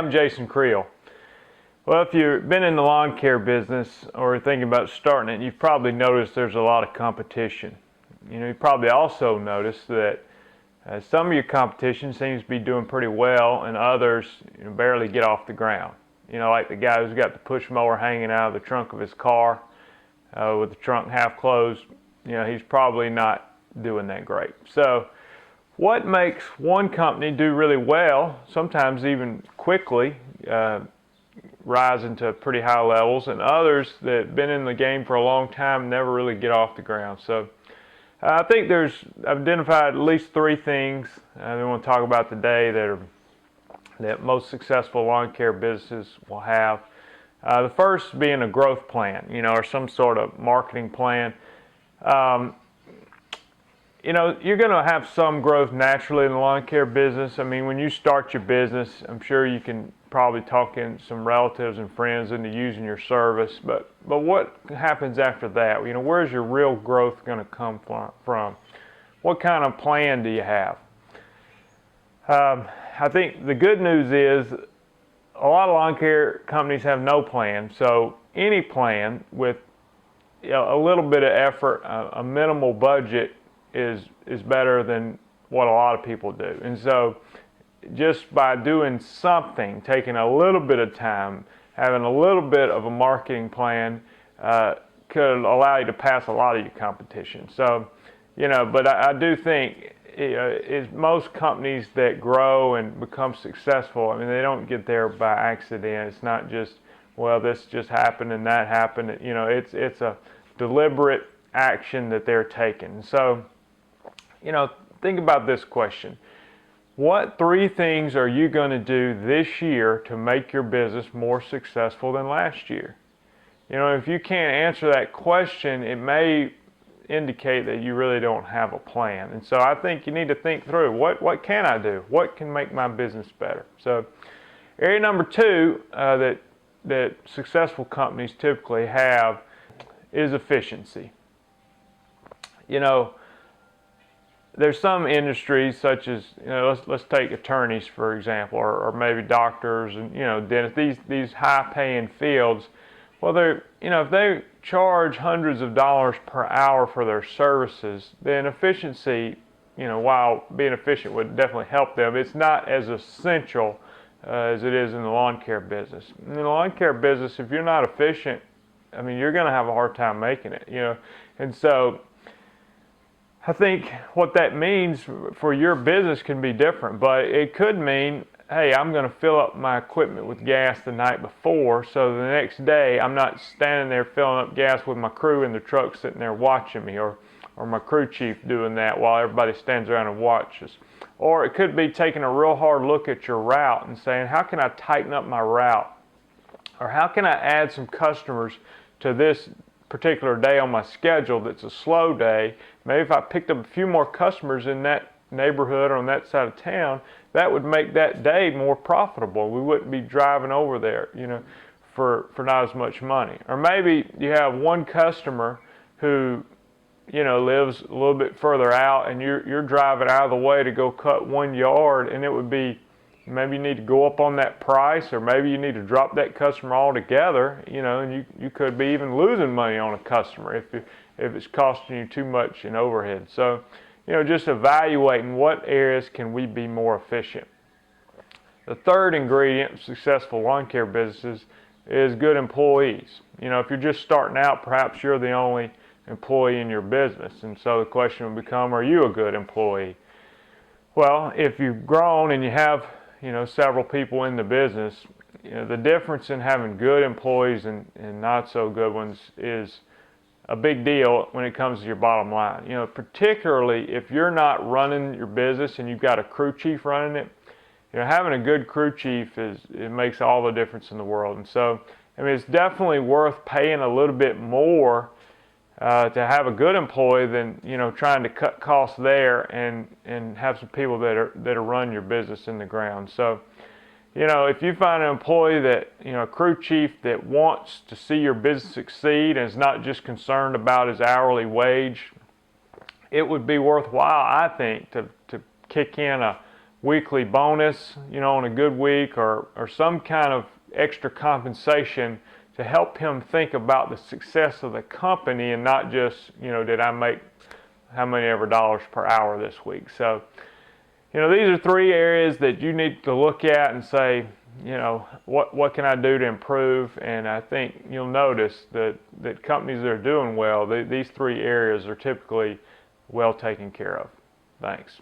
I'm Jason Creel. Well, if you've been in the lawn care business or thinking about starting it, you've probably noticed there's a lot of competition. You probably also noticed that some of your competition seems to be doing pretty well and others barely get off the ground. Like the guy who's got the push mower hanging out of the trunk of his car with the trunk half closed, he's probably not doing that great. So what makes one company do really well, sometimes even quickly, rise into pretty high levels, and others that have been in the game for a long time never really get off the ground? So I think I've identified at least three things that we want to talk about today that most successful lawn care businesses will have. The first being a growth plan, or some sort of marketing plan. You're going to have some growth naturally in the lawn care business. I mean, when you start your business, I'm sure you can probably talk in some relatives and friends into using your service. But what happens after that? Where's your real growth going to come from? What kind of plan do you have? I think the good news is a lot of lawn care companies have no plan. So any plan with a little bit of effort, a minimal budget, is better than what a lot of people do. And so just by doing something, taking a little bit of time, having a little bit of a marketing plan could allow you to pass a lot of your competition. So, but I do think most companies that grow and become successful, I mean, they don't get there by accident. It's not just, well, this just happened and that happened. It's a deliberate action that they're taking. So, think about this question. What three things are you going to do this year to make your business more successful than last year? If you can't answer that question, it may indicate that you really don't have a plan. And so I think you need to think through, what can I do? What can make my business better? So area number two that successful companies typically have is efficiency. There's some industries such as, let's take attorneys for example, or maybe doctors and dentists. These high-paying fields. Well, if they charge hundreds of dollars per hour for their services, then efficiency, while being efficient would definitely help them, it's not as essential as it is in the lawn care business. In the lawn care business, if you're not efficient, I mean, you're going to have a hard time making it. And so I think what that means for your business can be different, but it could mean, hey, I'm going to fill up my equipment with gas the night before, so the next day I'm not standing there filling up gas with my crew in the truck sitting there watching me, or my crew chief doing that while everybody stands around and watches. Or it could be taking a real hard look at your route and saying, how can I tighten up my route? Or how can I add some customers to this particular day on my schedule that's a slow day? Maybe if I picked up a few more customers in that neighborhood or on that side of town, that would make that day more profitable. We wouldn't be driving over there, for not as much money. Or maybe you have one customer who, lives a little bit further out, and you're driving out of the way to go cut 1 yard, and it would be, maybe you need to go up on that price, or maybe you need to drop that customer altogether, and you could be even losing money on a customer if it's costing you too much in overhead. So, just evaluating what areas can we be more efficient. The third ingredient of successful lawn care businesses is good employees. If you're just starting out, perhaps you're the only employee in your business, and so the question will become, are you a good employee? Well, if you've grown and you have several people in the business, the difference in having good employees and not so good ones is a big deal when it comes to your bottom line. Particularly if you're not running your business and you've got a crew chief running it, having a good crew chief it makes all the difference in the world. And so, I mean, it's definitely worth paying a little bit more to have a good employee than trying to cut costs there and have some people that are run your business in the ground. So, if you find an employee that a crew chief that wants to see your business succeed and is not just concerned about his hourly wage, it would be worthwhile, I think, to kick in a weekly bonus, on a good week, or some kind of extra compensation to help him think about the success of the company and not just, did I make how many ever dollars per hour this week. So, these are 3 areas that you need to look at and say, what can I do to improve? And I think you'll notice that companies that are doing well, these 3 areas are typically well taken care of. Thanks.